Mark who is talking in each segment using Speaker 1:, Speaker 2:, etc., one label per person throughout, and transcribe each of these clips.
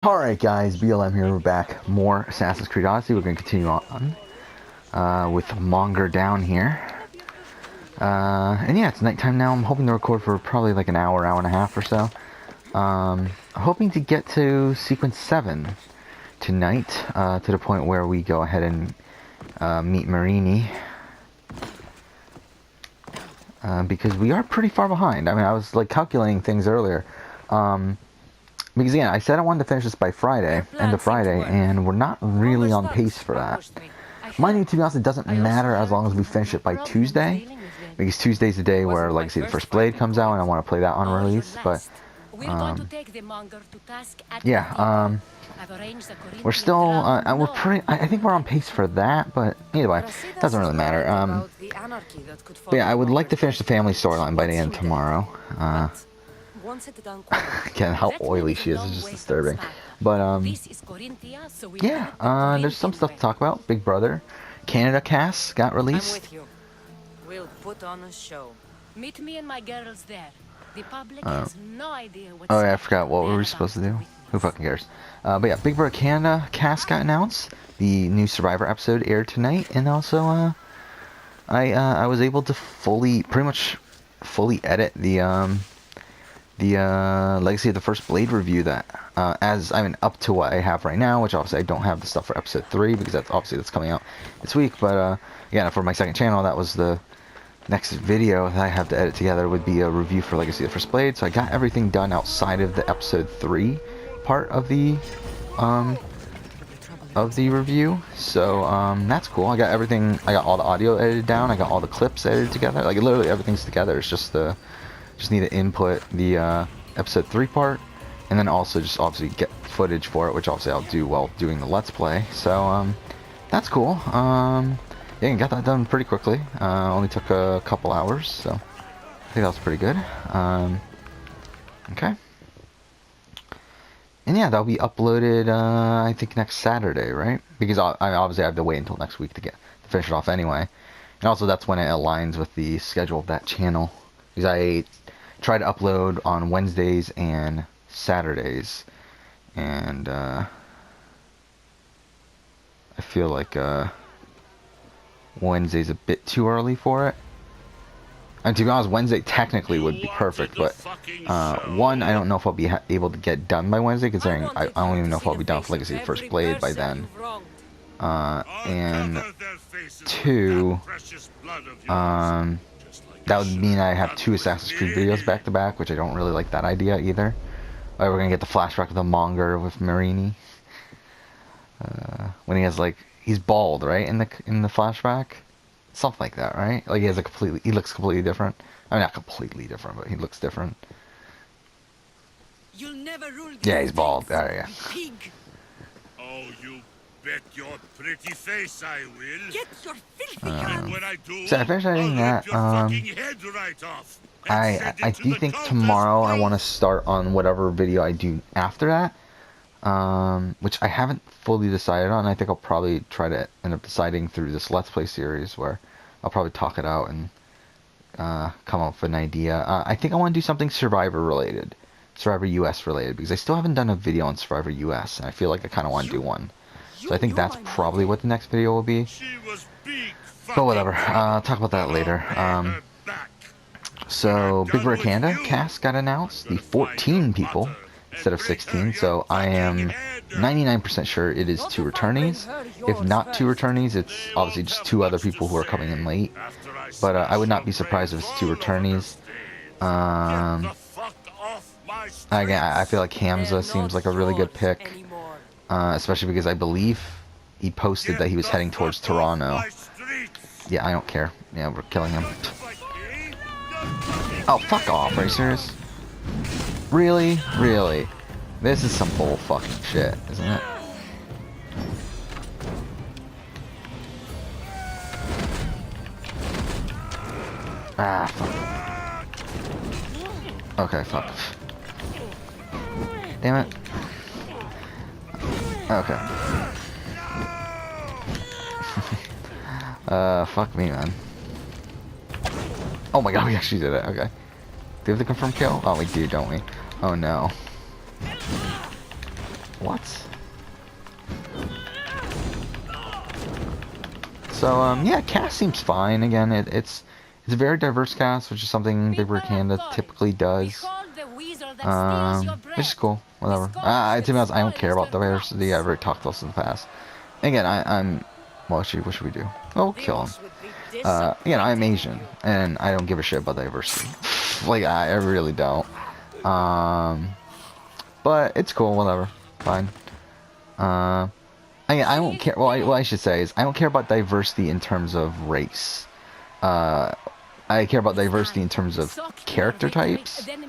Speaker 1: Alright guys, BLM here, we're back. More Assassin's Creed Odyssey. We're going to continue on with Monger down here. And yeah, it's nighttime now. I'm hoping to record for probably like an hour, hour and a half or so. I'm hoping to get to sequence 7 tonight, to the point where we go ahead and meet Marini. Because we are pretty far behind. I mean, I was like calculating things earlier. Because again, I said I wanted to finish this by Friday, end of Friday, and we're not really on pace for that. Mind you, to be honest, it doesn't matter as long as we finish it by Tuesday, because Tuesday's the day where, like, say, the first Blade comes out, and I want to play that on release, but, yeah, we're still, we're pretty, I think we're on pace for that, but either way, it doesn't really matter. But yeah, I would like to finish the family storyline by the end of tomorrow. Again, how oily she is just disturbing. But, yeah, there's some stuff to talk about. Big Brother Canada cast got released.
Speaker 2: I'm with you. We'll put on a show. Meet me and my girls there. The public has no idea what's
Speaker 1: Oh yeah, I forgot what were we supposed to do. Who fucking cares? But yeah, Big Brother Canada cast got announced. The new Survivor episode aired tonight, and also I was able to pretty much fully edit the Legacy of the First Blade review that, up to what I have right now, which obviously I don't have the stuff for episode 3, because that's coming out this week, but, again, for my second channel, that was the next video that I have to edit together, would be a review for Legacy of the First Blade, so I got everything done outside of the episode 3 part of the review, so, that's cool. I got all the audio edited down, I got all the clips edited together, like, literally everything's together. It's just need to input the episode 3 part, and then also just obviously get footage for it, which obviously I'll do while doing the Let's Play. So that's cool. Yeah, I got that done pretty quickly. Only took a couple hours, so I think that was pretty good. Okay. And yeah, that'll be uploaded I think next Saturday, right? Because I obviously have to wait until next week to finish it off anyway. And also that's when it aligns with the schedule of that channel. Because I try to upload on Wednesdays and Saturdays, and I feel like Wednesday's a bit too early for it. And to be honest, Wednesday technically would be perfect, but one, I don't know if I'll be able to get done by Wednesday, considering I don't even know if I'll be done with Legacy of the First Blade by then. And two, that would mean I have 2 Assassin's Creed videos back to back, which I don't really like that idea either. Like, we're gonna get the flashback of the Monger with Marini. When he has, like, he's bald, right, in the flashback? Something like that, right? Like, he looks completely different. I mean, not completely different, but he looks different.
Speaker 2: You'll never rule.
Speaker 1: Yeah, he's bald. There you go.
Speaker 2: Pig.
Speaker 3: Oh, you bet your pretty face I will.
Speaker 2: Get your filthy hands.
Speaker 3: When I do,
Speaker 1: So I finished editing that.
Speaker 3: head right off
Speaker 1: I do think tomorrow I want to start on whatever video I do after that, which I haven't fully decided on. I think I'll probably try to end up deciding through this Let's Play series, where I'll probably talk it out and come up with an idea. I think I want to do something Survivor related, Survivor US related, because I still haven't done a video on Survivor US, and I feel like I kind of want to do one. So I think that's probably what the next video will be. But whatever, I'll talk about that later. So, Big Brother Canada cast got announced, the 14 people instead of 16, so I am 99% sure it is 2 returnees. If not 2 returnees, it's obviously just 2 other people who are coming in late, but I would not be surprised if it's 2 returnees. Again, I feel like Hamza seems like a really good pick, especially because I believe he posted that he was heading towards Toronto. Yeah, I don't care. Yeah, we're killing him. Oh, fuck off. Are you serious? Really? Really? This is some bull fucking shit, isn't it? Ah, fuck. Okay, fuck. Damn it. Okay. Fuck me, man. Oh my god, we actually did it. Okay. Do we have the confirmed kill? Oh, we do, don't we? Oh no. What? So, yeah, cast seems fine. Again, it's a very diverse cast, which is something Big Bird Canada typically does. Which is cool. Whatever. To be honest, I don't care about diversity. I've already talked about this in the past. Again, I'm... Well, what should we do? Oh, we'll kill him. Again, I'm Asian, and I don't give a shit about diversity. Like, I really don't. But it's cool, whatever. Fine. I don't care. Well, what I should say is I don't care about diversity in terms of race. I care about diversity in terms of character types. In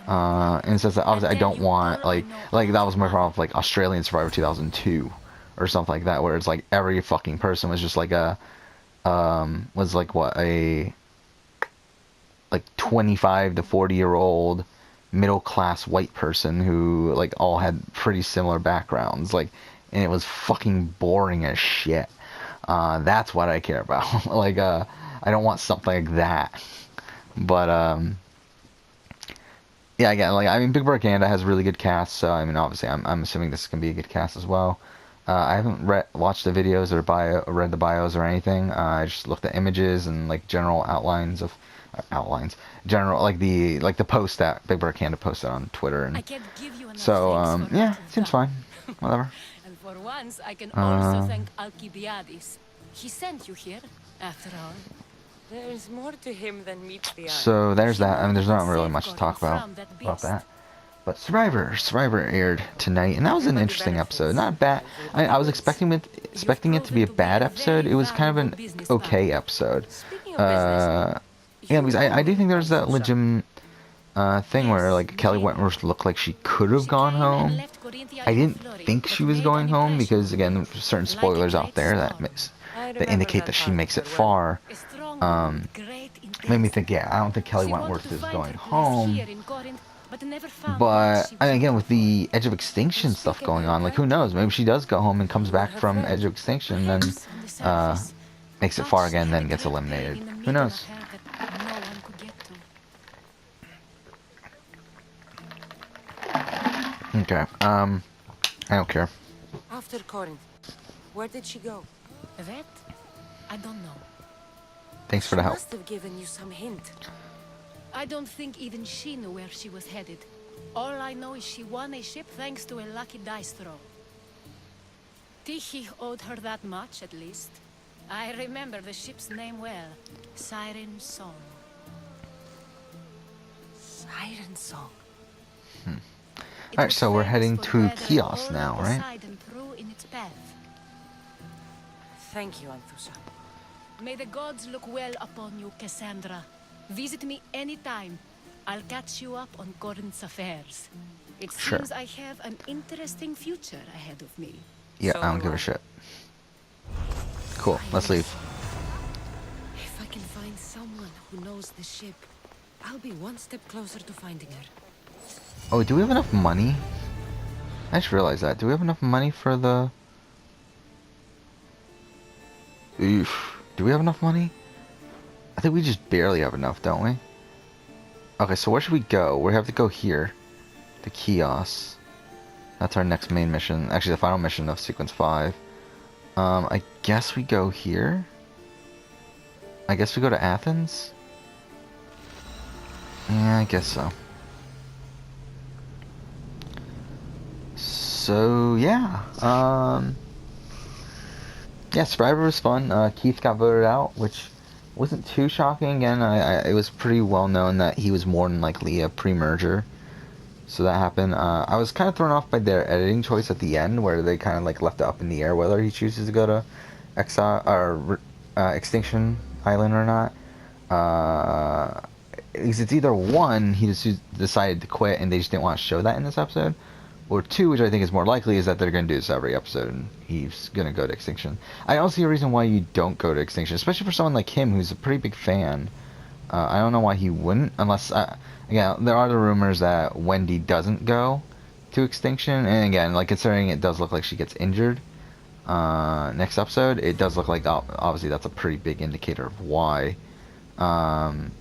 Speaker 1: the sense that obviously I don't want like that was my problem with like Australian Survivor 2002 or something like that, where it's like every fucking person was just like a was like what a like 25 to 40-year-old middle class white person who like all had pretty similar backgrounds, like, and it was fucking boring as shit. That's what I care about. Like I don't want something like that. But yeah, again, like I mean, Big Bird Canada has really good casts, so I mean, obviously, I'm assuming this can be a good cast as well. I haven't watched the videos or read the bios or anything. I just looked at images and like general outlines of general like the post that Big Bird Canada posted on Twitter, and so yeah, seems fine. Whatever.
Speaker 2: And for once, I can also thank Alcibiades. He sent you here, after all. There's more to him than meets the eye.
Speaker 1: So there's that. I mean, there's not really much to talk about that. But Survivor aired tonight, and that was an interesting episode. Not bad. I was expecting it to be a bad episode. It was kind of an okay episode. Yeah, because I do think there's that legitimate thing where like Kelly Wentworth looked like she could have gone home. I didn't think she was going home because again, certain spoilers out there that indicate that she makes it far. Made me think, yeah, I don't think Kelly Wentworth is going home. But again, with the Edge of Extinction stuff going on, like who knows? Maybe she does go home and comes back from Edge of Extinction, and then makes it far again, then gets eliminated. Who knows? Okay. I don't care.
Speaker 4: After Corinth, where did she go?
Speaker 2: That? I don't know.
Speaker 1: Thanks for the help.
Speaker 4: She must have given you some hint.
Speaker 2: I don't think even she knew where she was headed. All I know is she won a ship thanks to a lucky dice throw. Tichy owed her that much, at least. I remember the ship's name well. Siren Song.
Speaker 4: Siren Song.
Speaker 1: Alright, so we're heading to Chios now, right?
Speaker 4: Thank you, Anthusa.
Speaker 2: May the gods look well upon you, Cassandra. Visit me anytime. I'll catch you up on Corinth's affairs. It seems I have an interesting future ahead of me.
Speaker 1: Yeah, I don't give a shit. Cool, let's leave.
Speaker 4: If I can find someone who knows the ship, I'll be one step closer to finding her.
Speaker 1: Oh, do we have enough money? I just realized that. Do we have enough money for the... Oof. Do we have enough money? I think we just barely have enough, don't we? Okay, so where should we go? We have to go here. To Chios. That's our next main mission. Actually, the final mission of Sequence 5. I guess we go here? I guess we go to Athens? Yeah, I guess so. So, yeah. Yeah, Survivor was fun. Keith got voted out, which wasn't too shocking. Again, it was pretty well known that he was more than likely a pre-merger. So that happened. I was kind of thrown off by their editing choice at the end, where they kind of like left it up in the air whether he chooses to go to Extinction Island or not. Because it's either one, he just decided to quit and they just didn't want to show that in this episode, or two, which I think is more likely, is that they're going to do this every episode and he's going to go to Extinction. I don't see a reason why you don't go to Extinction, especially for someone like him who's a pretty big fan. I don't know why he wouldn't, unless, again, there are the rumors that Wendy doesn't go to Extinction, and again, like, considering it does look like she gets injured next episode, it does look like, obviously, that's a pretty big indicator of why. Because,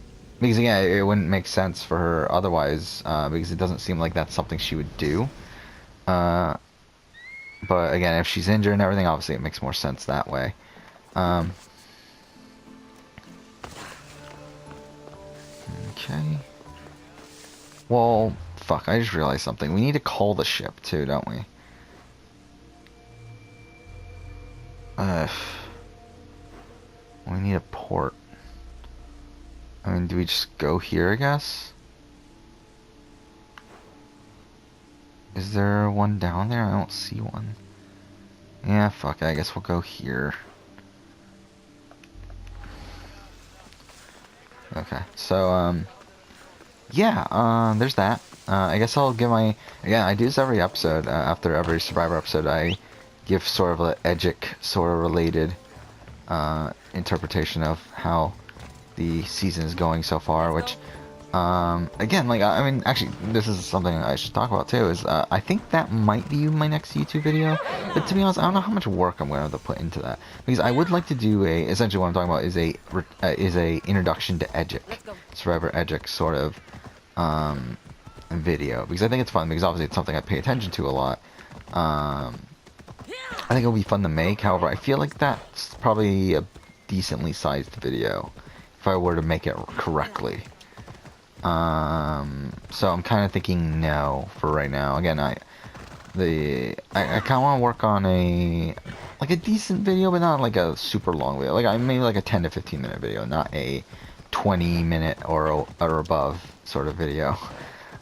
Speaker 1: again, it wouldn't make sense for her otherwise, because it doesn't seem like that's something she would do. But again, if she's injured and everything, obviously it makes more sense that way. Okay. Well, fuck, I just realized something. We need to call the ship too, don't we? We need a port. I mean, do we just go here, I guess? Is there one down there? I don't see one. Yeah, fuck it, I guess we'll go here. Okay, so, yeah, there's that. I guess I'll give my... Again, I do this every episode. After every Survivor episode, I give sort of a Edgic sort of related interpretation of how the season is going so far, which again, like, I mean, actually, this is something I should talk about too, is I think that might be my next YouTube video, but to be honest, I don't know how much work I'm going to have to put into that, because I would like to do essentially what I'm talking about is a introduction to Edgic, Survivor Edgic sort of video, because I think it's fun, because obviously it's something I pay attention to a lot. I think it'll be fun to make. However, I feel like that's probably a decently sized video if I were to make it correctly. So I'm kind of thinking no for right now. Again, I kind of want to work on a decent video, but not like a super long video. Like maybe like a 10 to 15 minute video, not a 20-minute or above sort of video.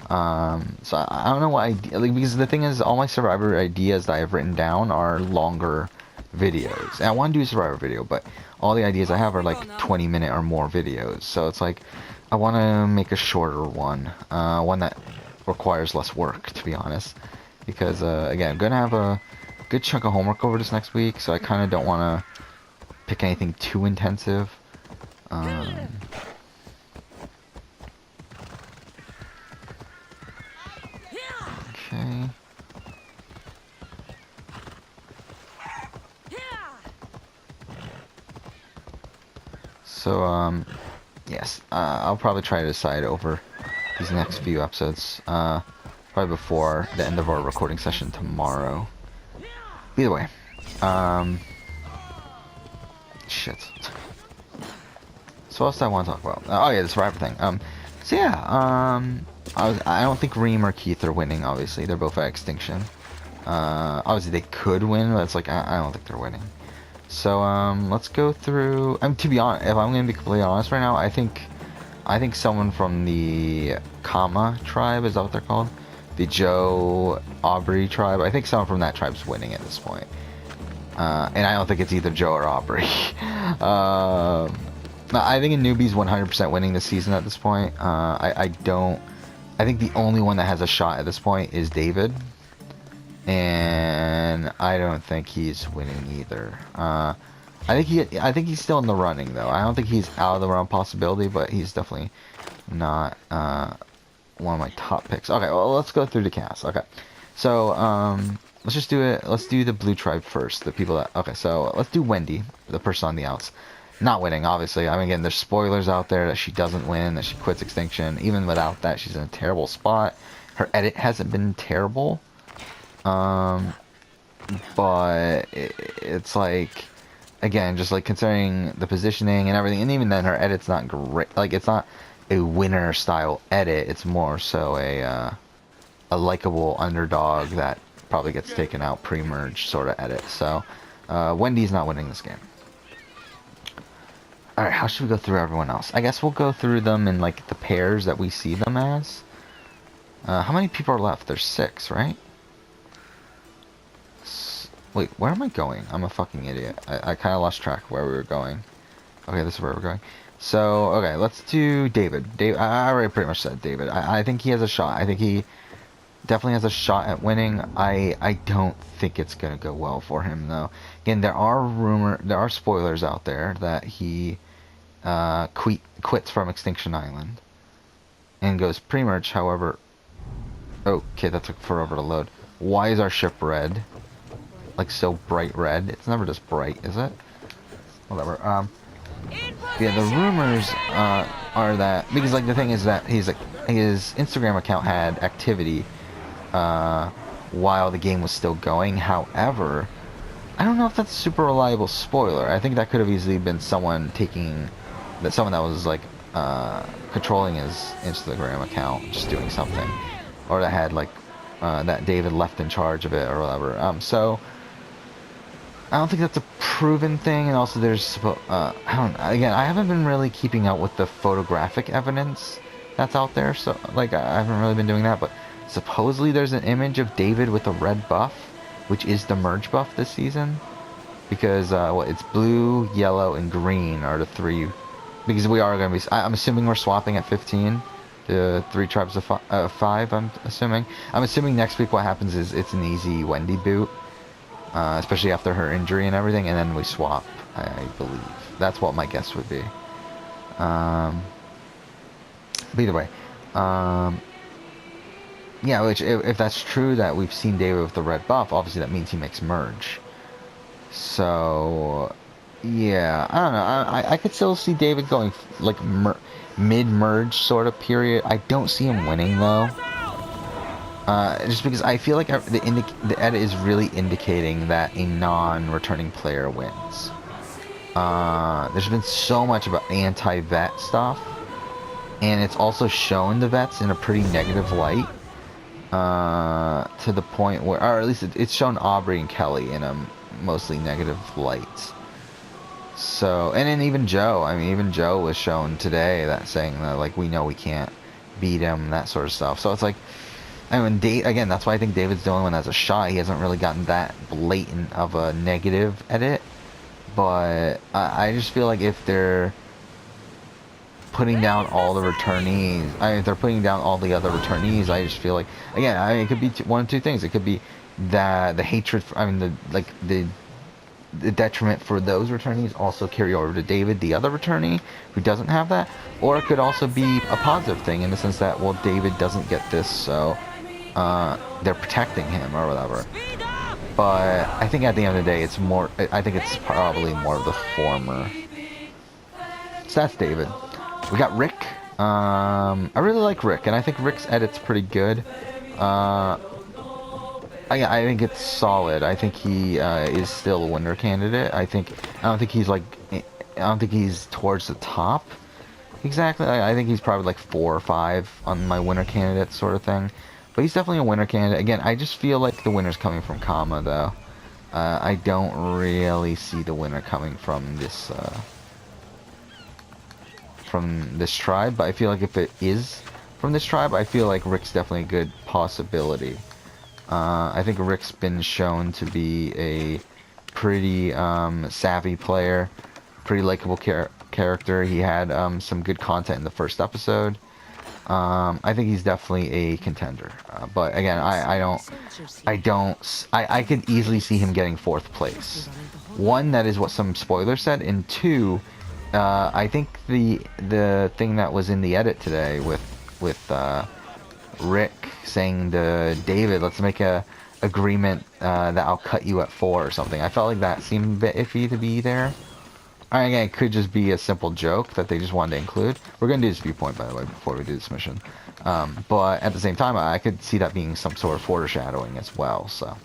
Speaker 1: So I don't know what idea, like, because the thing is, all my Survivor ideas that I've written down are longer videos. And I want to do a Survivor video, but all the ideas I have are like 20-minute or more videos. So it's like, I want to make a shorter one, one that requires less work, to be honest. Because, again, I'm going to have a good chunk of homework over this next week, so I kind of don't want to pick anything too intensive. Okay. So, yes, I'll probably try to decide over these next few episodes, probably before the end of our recording session tomorrow. Either way, shit. So what else do I want to talk about? Oh yeah, the Survivor thing. So yeah, I don't think Reem or Keith are winning, obviously. They're both at extinction. Obviously they could win, but it's like, I don't think they're winning. So, let's go through... to be honest, if I'm going to be completely honest right now, I think someone from the Kama tribe, is that what they're called? The Joe Aubrey tribe. I think someone from that tribe's winning at this point. And I don't think it's either Joe or Aubrey. I think a newbie's 100% winning this season at this point. I think the only one that has a shot at this point is David. And I don't think he's winning either. I think he's still in the running though. I don't think he's out of the realm possibility, but he's definitely not one of my top picks. Okay, well, let's go through the cast. Okay, so let's just do it. Let's do the blue tribe first. The people that... Okay, so let's do Wendy, the person on the outs. Not winning, obviously. I mean, again, there's spoilers out there that she doesn't win, that she quits extinction. Even without that, she's in a terrible spot. Her edit hasn't been terrible. But it's like, again, just like considering the positioning and everything, and even then her edit's not great. Like, it's not a winner style edit, it's more so a likable underdog that probably gets taken out pre-merge sort of edit. So Wendy's not winning this game. Alright, how should we go through everyone else? I guess we'll go through them in like the pairs that we see them as. How many people are left? There's 6, right? Wait, where am I going? I'm a fucking idiot. I kind of lost track of where we were going. Okay, this is where we're going. So, okay, let's do David. I already pretty much said David. I think he has a shot. I think he definitely has a shot at winning. I don't think it's going to go well for him, though. Again, there are spoilers out there that he quits from Extinction Island and goes pre-merge. However, okay, that took forever to load. Why is our ship red? Like, so bright red. It's never just bright, is it? Whatever. Yeah, the rumors are that, because like the thing is that he's like, his Instagram account had activity while the game was still going. However, I don't know if that's a super reliable spoiler. I think that could have easily been someone someone that was like controlling his Instagram account, just doing something, or that had like that David left in charge of it or whatever. So I don't think that's a proven thing, and also there's I don't, again, I haven't been really keeping up with the photographic evidence that's out there, so like I haven't really been doing that, but supposedly there's an image of David with a red buff, which is the merge buff this season, because it's blue, yellow, and green are the three, because we are going to be, I'm assuming we're swapping at 15, the 3 tribes of 5, I'm assuming next week what happens is it's an easy Wendy boot, especially after her injury and everything, and then we swap, I believe. That's what my guess would be. But either way, yeah, which if that's true that we've seen David with the red buff, obviously that means he makes merge. So, yeah, I don't know. I could still see David going like mid-merge sort of period. I don't see him winning though. Just because I feel like the edit is really indicating that a non-returning player wins. There's been so much about anti-vet stuff, and it's also shown the vets in a pretty negative light, to the point where, or at least it's shown Aubrey and Kelly in a mostly negative light. So, and then even Joe, I mean, even Joe was shown today that saying that, like, we know we can't beat him, that sort of stuff. So it's like, I mean, again, that's why I think David's the only one that has a shot. He hasn't really gotten that blatant of a negative edit. But I just feel like if they're putting down all the returnees, I mean, if they're putting down all the other returnees, I just feel like, again, I mean, it could be one of two things. It could be that the hatred, the detriment for those returnees also carry over to David, the other returnee, who doesn't have that. Or it could also be a positive thing in the sense that, well, David doesn't get this, so they're protecting him or whatever. But I think at the end of the day, I think it's probably more of the former. So that's David. We got Rick. I really like Rick, and I think Rick's edit's pretty good. I think it's solid. I think he is still a winner candidate. I don't think he's towards the top exactly. I think he's probably like 4 or 5 on my winner candidate sort of thing. But he's definitely a winner candidate. Again, I just feel like the winner's coming from Kama, though. I don't really see the winner coming from this tribe. But I feel like if it is from this tribe, I feel like Rick's definitely a good possibility. I think Rick's been shown to be a pretty savvy player, pretty likable character. He had some good content in the first episode. I think he's definitely a contender. But again, I could easily see him getting 4th place. One, that is what some spoilers said, and 2, I think the thing that was in the edit today with Rick saying to David, let's make a agreement that I'll cut you at 4 or something. I felt like that seemed a bit iffy to be there. Again, it could just be a simple joke that they just wanted to include. We're going to do this viewpoint, by the way, before we do this mission. But at the same time, I could see that being some sort of foreshadowing as well. So,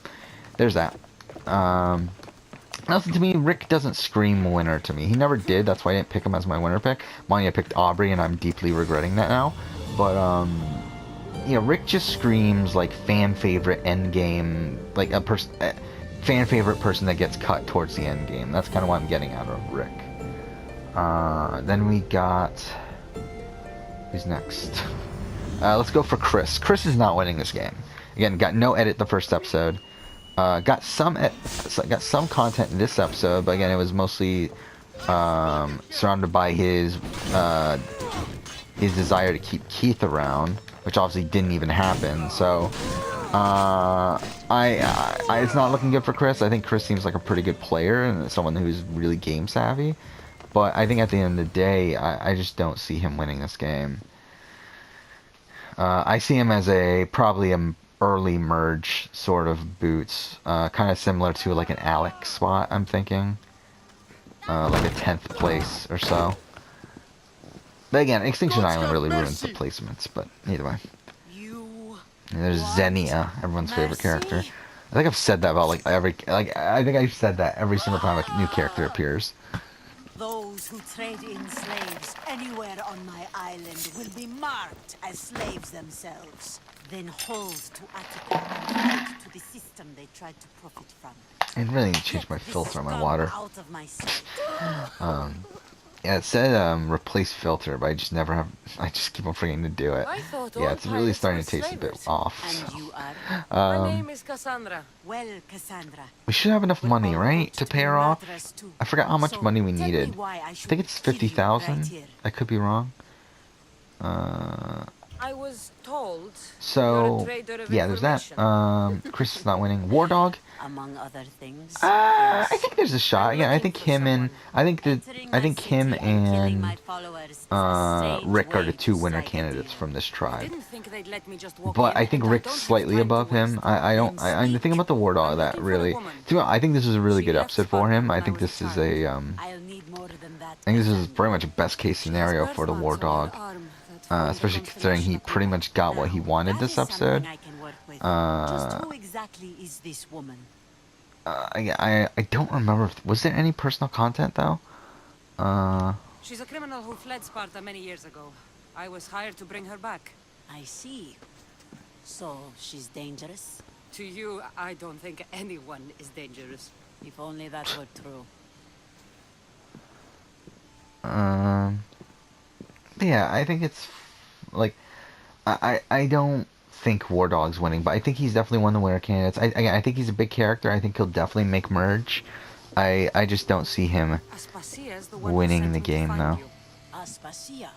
Speaker 1: there's that. Also, to me, Rick doesn't scream winner to me. He never did. That's why I didn't pick him as my winner pick. Mind you, I picked Aubrey, and I'm deeply regretting that now. But, you know, Rick just screams like fan favorite end game, like a fan favorite person that gets cut towards the end game. That's kind of what I'm getting out of Rick. Then we got, who's next? Let's go for Chris. Chris is not winning this game. Again, got no edit the first episode. Got some content in this episode, but again, it was mostly surrounded by his desire to keep Keith around, which obviously didn't even happen. So it's not looking good for Chris. I think Chris seems like a pretty good player and someone who's really game savvy. But I think at the end of the day, I just don't see him winning this game. I see him as probably an early merge sort of boots, kind of similar to like an Alex spot, I'm thinking. Like a 10th place or so. But again, Extinction Island really ruins the placements, but either way. And there's
Speaker 4: What?
Speaker 1: Xenia, everyone's favorite character.
Speaker 4: Mercy?
Speaker 1: I think I've said that about like I think I've said that every single time a new character appears.
Speaker 5: Those who trade in slaves anywhere on my island will be marked as slaves themselves, then hauled to Attica and fed to the system they tried to profit from.
Speaker 1: I really need to
Speaker 5: Get
Speaker 1: change my
Speaker 5: this
Speaker 1: filter on my
Speaker 5: scum
Speaker 1: water.
Speaker 5: out of my sight.
Speaker 1: Yeah, it said replace filter, but I just never have. I just keep on forgetting to do it.
Speaker 4: I thought
Speaker 1: Yeah,
Speaker 4: all
Speaker 1: it's really
Speaker 4: pirates
Speaker 1: starting
Speaker 4: were
Speaker 1: to taste a bit
Speaker 4: slavers.
Speaker 1: off.
Speaker 5: And
Speaker 1: So.
Speaker 5: you are?
Speaker 4: My
Speaker 1: Um,
Speaker 4: name is Cassandra.
Speaker 5: Well, Cassandra.
Speaker 1: we should have enough
Speaker 5: we're
Speaker 1: money,
Speaker 5: all
Speaker 1: right,
Speaker 5: good
Speaker 1: to
Speaker 5: be
Speaker 1: pay her off.
Speaker 5: murderers too.
Speaker 1: I forgot how much
Speaker 5: So,
Speaker 1: money we
Speaker 5: tell me
Speaker 1: needed.
Speaker 5: why I
Speaker 1: I
Speaker 5: should
Speaker 1: think it's
Speaker 5: kill you
Speaker 1: 50,000.
Speaker 5: right here.
Speaker 1: I could be wrong.
Speaker 4: I was told
Speaker 1: So
Speaker 4: you're a trader of
Speaker 1: yeah, there's that.
Speaker 4: information.
Speaker 1: Chris is not winning. War Dog.
Speaker 5: Among other things.
Speaker 1: I
Speaker 5: yes.
Speaker 1: think there's a shot.
Speaker 4: I'm
Speaker 1: Yeah, I
Speaker 4: looking
Speaker 1: think
Speaker 4: for
Speaker 1: him and
Speaker 4: someone.
Speaker 1: I think him
Speaker 5: killing my
Speaker 1: and
Speaker 5: followers is a strange
Speaker 1: Rick are the
Speaker 5: way
Speaker 1: two
Speaker 5: to
Speaker 1: winner
Speaker 5: strike a
Speaker 1: candidates
Speaker 5: deal.
Speaker 1: from this
Speaker 4: I
Speaker 1: tribe.
Speaker 4: didn't think they'd let me just walk
Speaker 1: But
Speaker 4: in,
Speaker 1: I think
Speaker 4: and
Speaker 1: Rick's
Speaker 4: don't have
Speaker 1: slightly
Speaker 4: time to
Speaker 1: above him.
Speaker 4: waste.
Speaker 1: I don't. I'm thinking about the War Dog
Speaker 4: I'm
Speaker 1: that
Speaker 4: looking for a
Speaker 1: really.
Speaker 4: woman.
Speaker 1: I think this is a really
Speaker 4: She
Speaker 1: good
Speaker 4: left
Speaker 1: episode for
Speaker 4: Sparta
Speaker 1: him. I
Speaker 4: when I
Speaker 1: think
Speaker 4: was a
Speaker 1: this is
Speaker 4: child.
Speaker 1: a
Speaker 5: I'll need more than that.
Speaker 1: I think this is
Speaker 5: Cassandra.
Speaker 1: pretty much a best case
Speaker 4: She has
Speaker 1: scenario for the
Speaker 4: birthmarks
Speaker 1: War
Speaker 4: on
Speaker 1: Dog.
Speaker 4: her arm that form the
Speaker 1: Especially considering he
Speaker 4: constellation
Speaker 1: pretty
Speaker 4: Aquila.
Speaker 1: much got what he
Speaker 5: Now,
Speaker 1: wanted
Speaker 5: that
Speaker 1: this
Speaker 5: is something
Speaker 1: episode.
Speaker 5: I can work with.
Speaker 1: Uh,
Speaker 5: Just who exactly is this woman?
Speaker 1: I don't remember. Was there any personal content though?
Speaker 4: She's a criminal who fled Sparta many years ago. I was hired to bring her back.
Speaker 5: I see. So she's dangerous?
Speaker 4: To you, I don't think anyone is dangerous.
Speaker 5: If only that were true.
Speaker 1: Yeah, I think it's like I don't think War Dog's winning, but I think he's definitely one of the winner candidates. I think he's a big character. I think he'll definitely make merge. I just don't see him
Speaker 4: Aspasia is the one who
Speaker 1: winning
Speaker 4: sent
Speaker 1: the
Speaker 4: me to
Speaker 1: game
Speaker 4: find
Speaker 1: though.
Speaker 4: you.
Speaker 5: Aspasia.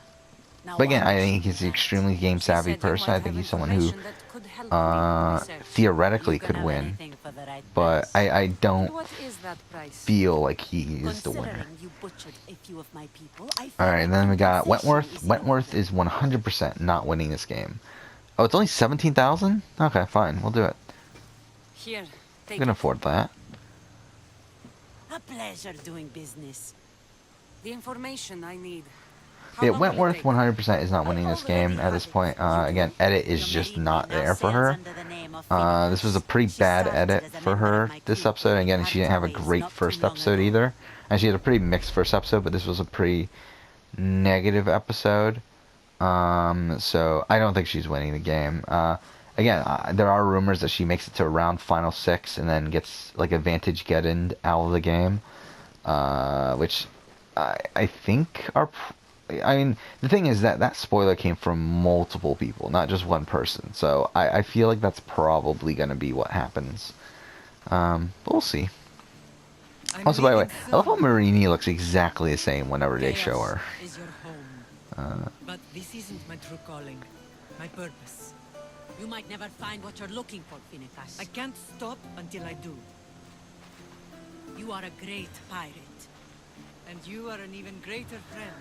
Speaker 5: Now,
Speaker 1: But again,
Speaker 5: why
Speaker 1: I
Speaker 5: would
Speaker 1: think
Speaker 5: she
Speaker 1: he's
Speaker 5: do
Speaker 1: an
Speaker 5: that?
Speaker 1: extremely game
Speaker 4: She
Speaker 1: savvy
Speaker 4: said you
Speaker 1: person.
Speaker 4: might
Speaker 1: I think
Speaker 4: have
Speaker 1: he's someone who
Speaker 4: information that could help me in research.
Speaker 1: theoretically
Speaker 5: You can
Speaker 1: could
Speaker 5: have
Speaker 1: win,
Speaker 5: anything for the right
Speaker 1: but
Speaker 5: price.
Speaker 1: I
Speaker 4: And
Speaker 1: don't
Speaker 4: what is that price?
Speaker 1: feel like he is the winner.
Speaker 5: Considering you butchered a few of my people, I feel
Speaker 1: Alright, and
Speaker 5: like
Speaker 1: then we got
Speaker 5: compensation
Speaker 1: Wentworth.
Speaker 5: is in
Speaker 1: Wentworth
Speaker 5: order.
Speaker 1: is 100% not winning this game. Oh, it's only 17,000? Okay, fine, we'll do it.
Speaker 4: Here,
Speaker 1: We
Speaker 4: take
Speaker 1: can
Speaker 4: it.
Speaker 1: afford that.
Speaker 5: A pleasure doing business.
Speaker 4: The information I need. How
Speaker 1: Yeah,
Speaker 4: long will it
Speaker 1: Wentworth
Speaker 4: take?
Speaker 1: 100% is not winning this game at this point. Again, edit is just not there for her. This was a pretty bad edit for her this episode. Again, she didn't have a great first episode either. And she had a pretty mixed first episode, but this was a pretty negative episode. So I don't think she's winning the game. Again, there are rumors that she makes it to around final 6 and then gets like advantage getting out of the game, which I think are. I mean, the thing is that spoiler came from multiple people, not just one person. So I feel like that's probably going to be what happens. But we'll see. Also, by the way, I love how Marini looks exactly the same whenever they show her.
Speaker 6: Is your home. But this isn't my true calling. My purpose.
Speaker 5: You might never find what you're looking for, Finnegas.
Speaker 6: I can't stop until I do.
Speaker 5: You are a great pirate.
Speaker 6: And you are an even greater friend.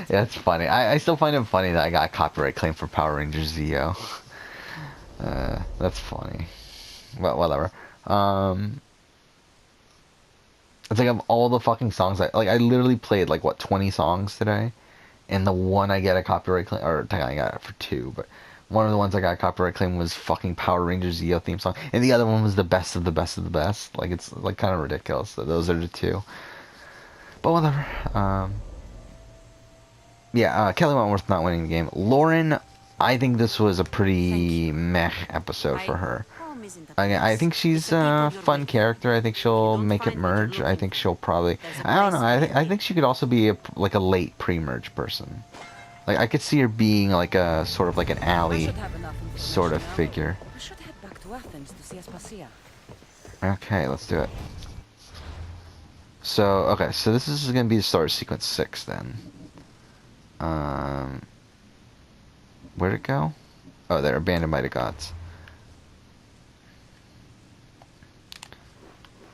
Speaker 1: Yeah, it's funny. I still find it funny that I got a copyright claim for Power Rangers Zeo. That's funny. Well, whatever. It's like of all the fucking songs I literally played like what 20 songs today, and the one I get a copyright claim, or I got it for 2, but one of the ones I got a copyright claim was fucking Power Rangers Zeo theme song, and the other one was the best of the best of the best. Like it's like kind of ridiculous. So those are the 2. But whatever. Yeah, Kelly Wentworth not winning the game. Lauren, I think this was a pretty meh episode for her. I think she's a fun character. I think she'll make it merge. I think she'll probably. I don't know. I think she could also be like a late pre-merge person. Like I could see her being like a sort of like an
Speaker 4: I
Speaker 1: alley
Speaker 4: should have enough information
Speaker 1: sort of
Speaker 4: now.
Speaker 1: figure.
Speaker 4: We should head back to Athens to see Aspasia.
Speaker 1: Okay, let's do it. So okay, so this is gonna be the start of sequence 6 then. Where'd it go? Oh, they're abandoned by the gods.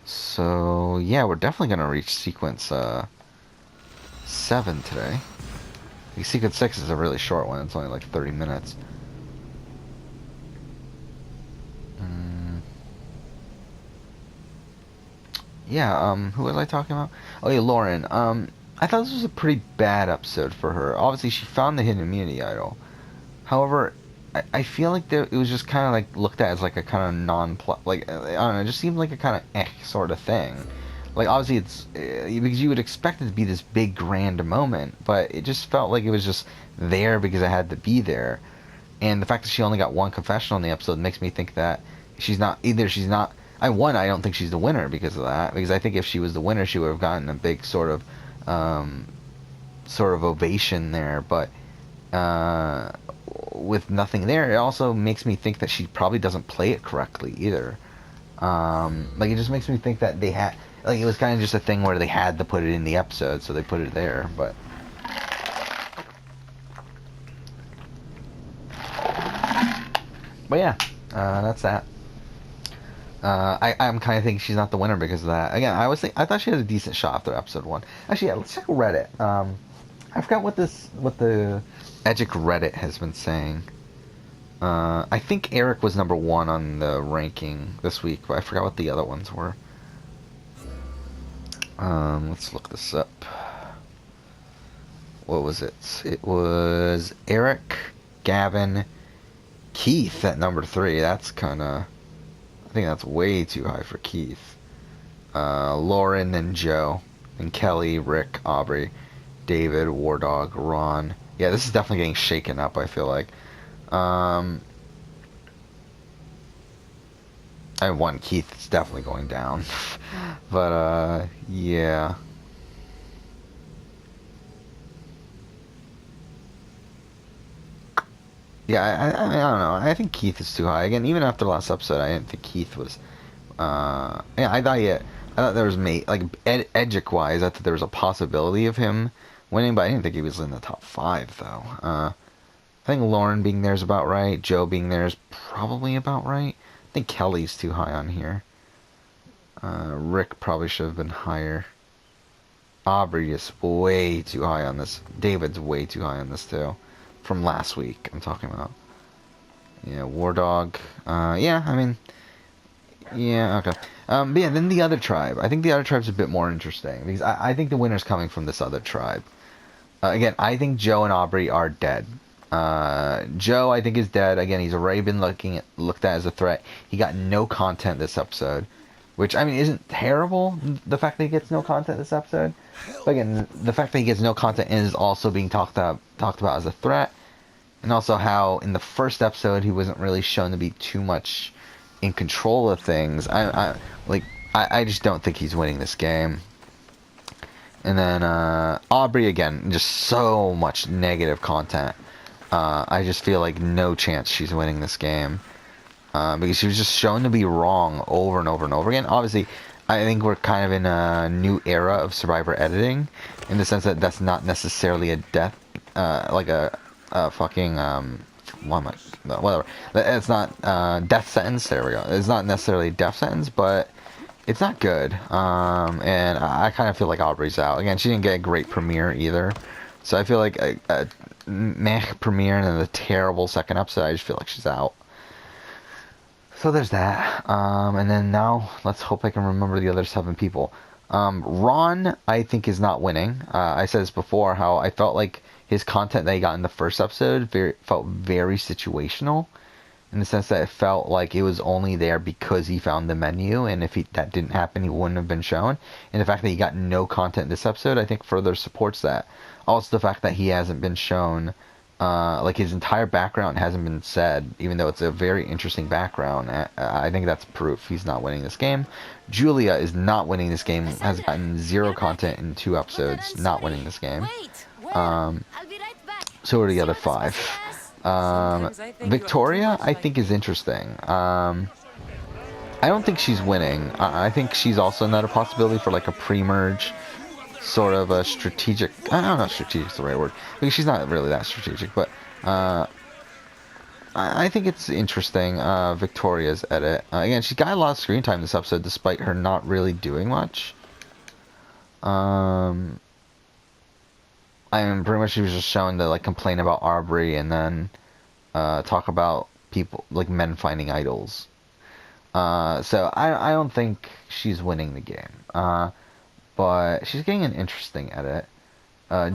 Speaker 1: So yeah, we're definitely gonna reach sequence 7 today. Sequence 6 is a really short one. It's only like 30 minutes. Yeah. Who was I talking about? Oh yeah, Lauren. I thought this was a pretty bad episode for her. Obviously, she found the hidden immunity idol. However, I feel like it was just kind of like looked at as like a kind of like I don't know, it just seemed like a kind of sort of thing. Like obviously it's because you would expect it to be this big grand moment, but it just felt like it was just there because it had to be there. And the fact that she only got one confessional in the episode makes me think that she's not. I don't think she's the winner because of that. Because I think if she was the winner, she would have gotten a big um, sort of ovation there. But with nothing there, it also makes me think that she probably doesn't play it correctly either. Like it just makes me think that they had, like it was kind of just a thing where they had to put it in the episode, so they put it there. But yeah, that's that. I'm kind of thinking she's not the winner because of that. Again, I thought she had a decent shot after episode 1. Actually, yeah, let's check Reddit. I forgot what the Edgic Reddit has been saying. I think Eric was number 1 on the ranking this week, but I forgot what the other ones were. Let's look this up. What was it? It was Eric, Gavin, Keith at number 3. That's kind of... I think that's way too high for Keith. Lauren and Joe. And Kelly, Rick, Aubrey, David, Wardog, Ron. Yeah, this is definitely getting shaken up, I feel like. I one Keith is definitely going down. But, yeah. Yeah, I don't know. I think Keith is too high. Again, even after the last episode, I didn't think Keith was. Yeah, I thought there was Edgic wise, I thought there was a possibility of him winning, but I didn't think he was in the top 5 though. I think Lauren being there is about right. Joe being there is probably about right. I think Kelly's too high on here. Rick probably should have been higher. Aubrey is way too high on this. David's way too high on this too. From last week, I'm talking about. Yeah, War Dog. Yeah, I mean, yeah, okay. But yeah, then the other tribe. I think the other tribe's a bit more interesting because I think the winner's coming from this other tribe. Again, I think Joe and Aubrey are dead. Joe, I think, is dead. Again, he's already been looked at as a threat. He got no content this episode, which I mean isn't terrible. The fact that he gets no content this episode, but again, the fact that he gets no content is also being talked about as a threat, and also how in the first episode he wasn't really shown to be too much in control of things. I just don't think he's winning this game. And then Aubrey again, just so much negative content. I just feel like no chance she's winning this game. Because she was just shown to be wrong over and over and over again. Obviously, I think we're kind of in a new era of Survivor editing, in the sense that that's not necessarily a death, like a fucking, whatever. It's not death sentence. There we go. It's not necessarily a death sentence, but it's not good. And I kind of feel like Aubrey's out. Again, she didn't get a great premiere either. So I feel like a meh premiere and then a terrible second episode, I just feel like she's out. So there's that. And then now, let's hope I can remember the other 7 people. Ron, I think, is not winning. I said this before, how I felt like his content that he got in the first episode felt very situational. In the sense that it felt like it was only there because he found the menu, and if that didn't happen, he wouldn't have been shown. And the fact that he got no content this episode, I think, further supports that. Also, the fact that he hasn't been shown, like his entire background hasn't been said, even though it's a very interesting background. I think that's proof he's not winning this game. Julia is not winning this game, has gotten 0 content in 2 episodes, not winning this game. So are the other 5. Victoria, I think, is interesting. I don't think she's winning. I think she's also another possibility for like a pre-merge, sort of a strategic. I don't know if strategic is the right word, because she's not really that strategic. But I think it's interesting. Victoria's edit. Again, she got a lot of screen time this episode, despite her not really doing much. I mean, pretty much she was just shown to like complain about Aubrey and then talk about people, like men finding idols. So I don't think she's winning the game. But she's getting an interesting edit.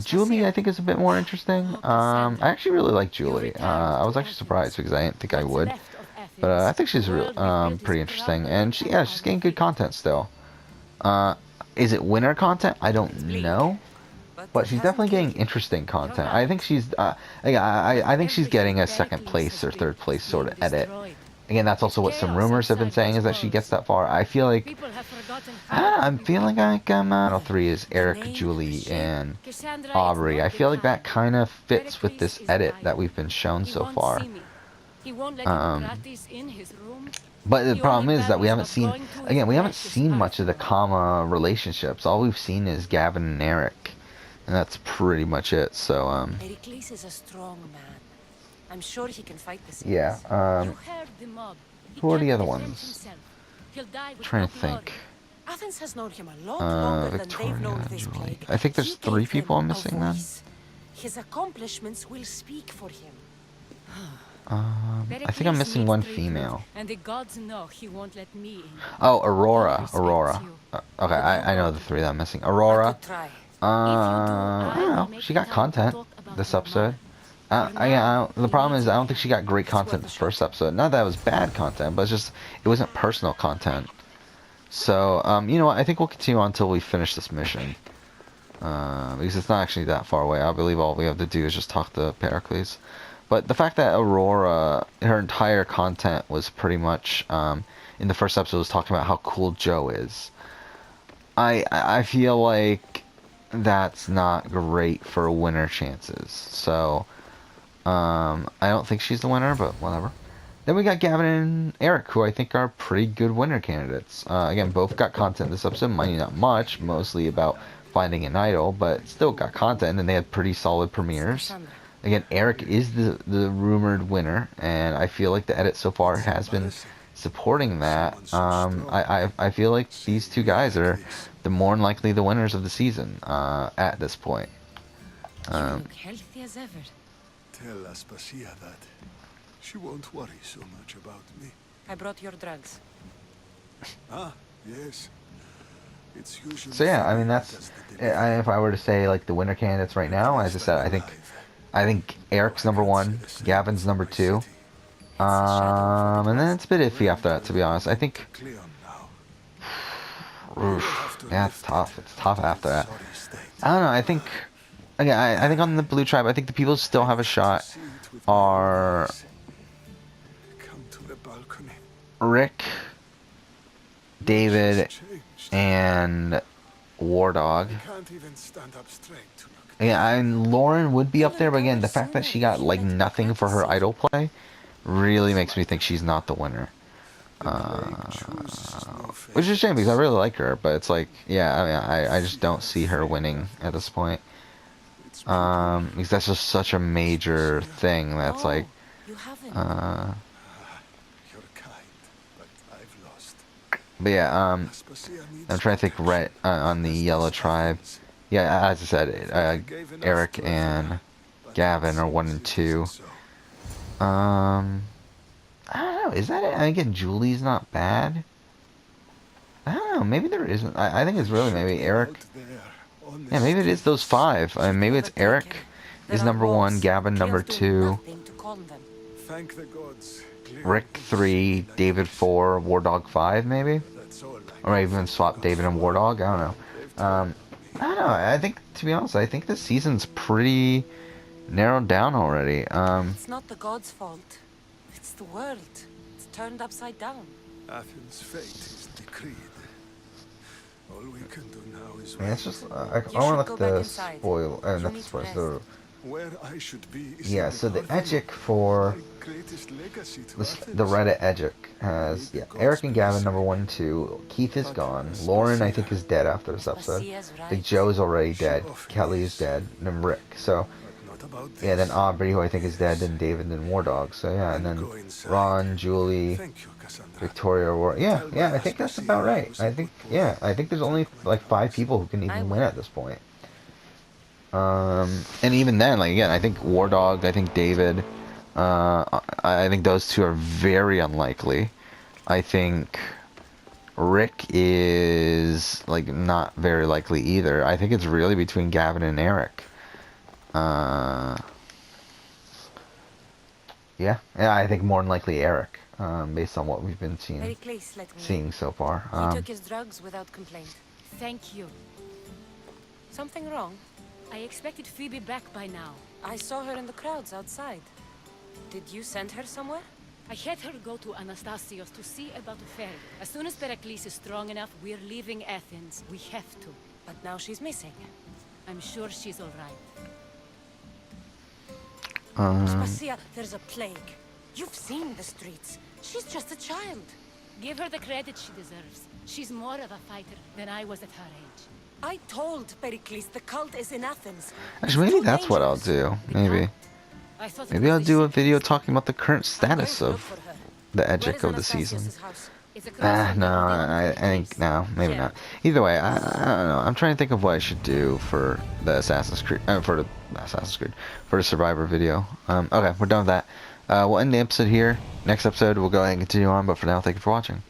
Speaker 1: Julie, I think, is a bit more interesting. I actually really like Julie. I was actually surprised because I didn't think I would. But I think she's real, pretty interesting. And she's getting good content still. Uh, is it winner content? I don't know. But she's definitely getting interesting content. I think I think she's getting a second place or third place sort of edit. Again, that's also what some rumors have been saying is that she gets that far. I feel like I'm feeling like Final 3 is Eric, Julie, and Aubrey. I feel like that kind of fits with this edit that we've been shown so far. But the problem is that we haven't seen much of the comma relationships. All we've seen is Gavin and Eric, and that's pretty much it. So
Speaker 4: Pericles is a strong man. I'm sure he can fight the Sins.
Speaker 1: yeah. Who are the other ones? Trying to think.
Speaker 4: Athens has known him a lot longer than they've known
Speaker 1: Victoria,
Speaker 4: this
Speaker 1: Julie.
Speaker 4: plague.
Speaker 1: I think there's
Speaker 4: He
Speaker 1: 3
Speaker 4: gave
Speaker 1: people I'm
Speaker 4: them a
Speaker 1: missing then.
Speaker 4: voice. His accomplishments will speak for him.
Speaker 1: I think I'm missing one female.
Speaker 2: And the gods know he won't let me in.
Speaker 1: Oh, Aurora.
Speaker 2: He
Speaker 1: Aurora.
Speaker 2: respects
Speaker 1: Okay, I know the 3 that I'm missing. Aurora.
Speaker 4: I could try.
Speaker 1: I don't know. She got content this episode. The problem is I don't think she got great content this first episode. Not that it was bad content, but it's just it wasn't personal content. So, you know what? I think we'll continue on until we finish this mission. Because it's not actually that far away. I believe all we have to do is just talk to Pericles. But the fact that Aurora, her entire content was pretty much, in the first episode, was talking about how cool Joe is. I feel like that's not great for winner chances. So, I don't think she's the winner, but whatever. Then we got Gavin and Eric, who I think are pretty good winner candidates. Again, both got content this episode. Mind you, not much, mostly about finding an idol, but still got content, and they had pretty solid premieres. Again, Eric is the rumored winner, and I feel like the edit so far has been supporting that. I feel like these 2 guys are the more than likely the winners of the season at this point.
Speaker 4: You look healthy as ever.
Speaker 7: Tell Aspasia that. She won't worry so much about me.
Speaker 4: I brought your drugs.
Speaker 7: Ah, yes. It's usually
Speaker 1: So yeah, I mean that's if I were to say like the winner candidates right now, as I said, I think Eric's number 1, Gavin's number 2, and then it's a bit iffy after that, to be honest. I think, yeah, it's tough. It's tough after that. I don't know. I think, again, I think on the Blue Tribe, I think the people who still have a shot are Rick, David, and War Dog. Yeah, and Lauren would be up there, but again, the fact that she got like nothing for her idol play really makes me think she's not the winner. Which is a shame because I really like her, but it's like, yeah, I mean, I just don't see her winning at this point. Because that's just such a major thing that's like, but yeah, I'm trying to think right on the Yellow Tribe. Yeah, as I said, Eric and Gavin are 1 and 2. I don't know. Is that it? Again, Julie's not bad. I don't know. Maybe there isn't. I think it's really maybe Eric. Yeah, maybe it is those 5. I mean, maybe it's Eric is number 1, Gavin number 2, Rick 3, David 4, War Dog 5, maybe. Or even swap David and War Dog. I don't know. I don't know. I think, to be honest, I think this season's pretty narrowed down already.
Speaker 4: It's not the gods' fault. It's the world. It's turned upside down.
Speaker 7: Athens' fate is decreed. All we can do now is
Speaker 1: it's just I want to look at the spoil. Not the spoils. The
Speaker 7: where I should be.
Speaker 1: Yeah. So the Edgic for the Reddit Edgic has Eric and Gavin number 1 and 2. Keith is gone. Lauren I think is dead after this episode. I think Joe's already dead. Kelly is dead. And then Rick. So yeah, then Aubrey, who I think is dead. Then David. Then War Dog. So yeah, and then Ron, Julie, Victoria. Yeah. I think that's about right. I think there's only like 5 people who can even win at this point. And even then, like again, I think War Dog. I think David. I think those 2 are very unlikely. I think Rick is like not very likely either. I think it's really between Gavin and Eric. Yeah, I think more than likely Eric, based on what we've been
Speaker 4: Very please let me.
Speaker 1: seeing so far.
Speaker 4: He took his drugs without complaint.
Speaker 2: Thank you.
Speaker 4: Something wrong?
Speaker 2: I expected Phoebe back by now.
Speaker 4: I saw her in the crowds outside. Did you send her somewhere?
Speaker 2: I had her go to Anastasios to see about the ferry. As soon as Pericles is strong enough, we're leaving Athens. We have to.
Speaker 4: But now she's missing.
Speaker 2: I'm sure she's all right.
Speaker 4: Spacia, there's a plague. You've seen the streets. She's just a child.
Speaker 2: Give her the credit she deserves. She's more of a fighter than I was at her age.
Speaker 4: I told Pericles the cult is in Athens.
Speaker 1: Actually, maybe that's what I'll do. Maybe.
Speaker 2: I thought
Speaker 1: Maybe I'll
Speaker 2: it was
Speaker 1: do a
Speaker 2: sick.
Speaker 1: video talking about the current
Speaker 4: I'm going
Speaker 1: status
Speaker 4: to look
Speaker 1: of
Speaker 4: for her.
Speaker 1: the
Speaker 4: Where
Speaker 1: Edgic
Speaker 4: is
Speaker 1: of the season.
Speaker 4: Anastasios' house?
Speaker 2: It's across from
Speaker 1: No,
Speaker 2: the Golden
Speaker 1: I think
Speaker 2: Place.
Speaker 1: no, maybe
Speaker 2: Yeah.
Speaker 1: not. Either way, I don't know. I'm trying to think of what I should do for the for the Survivor video. Okay, we're done with that. We'll end the episode here. Next episode, we'll go ahead and continue on. But for now, thank you for watching.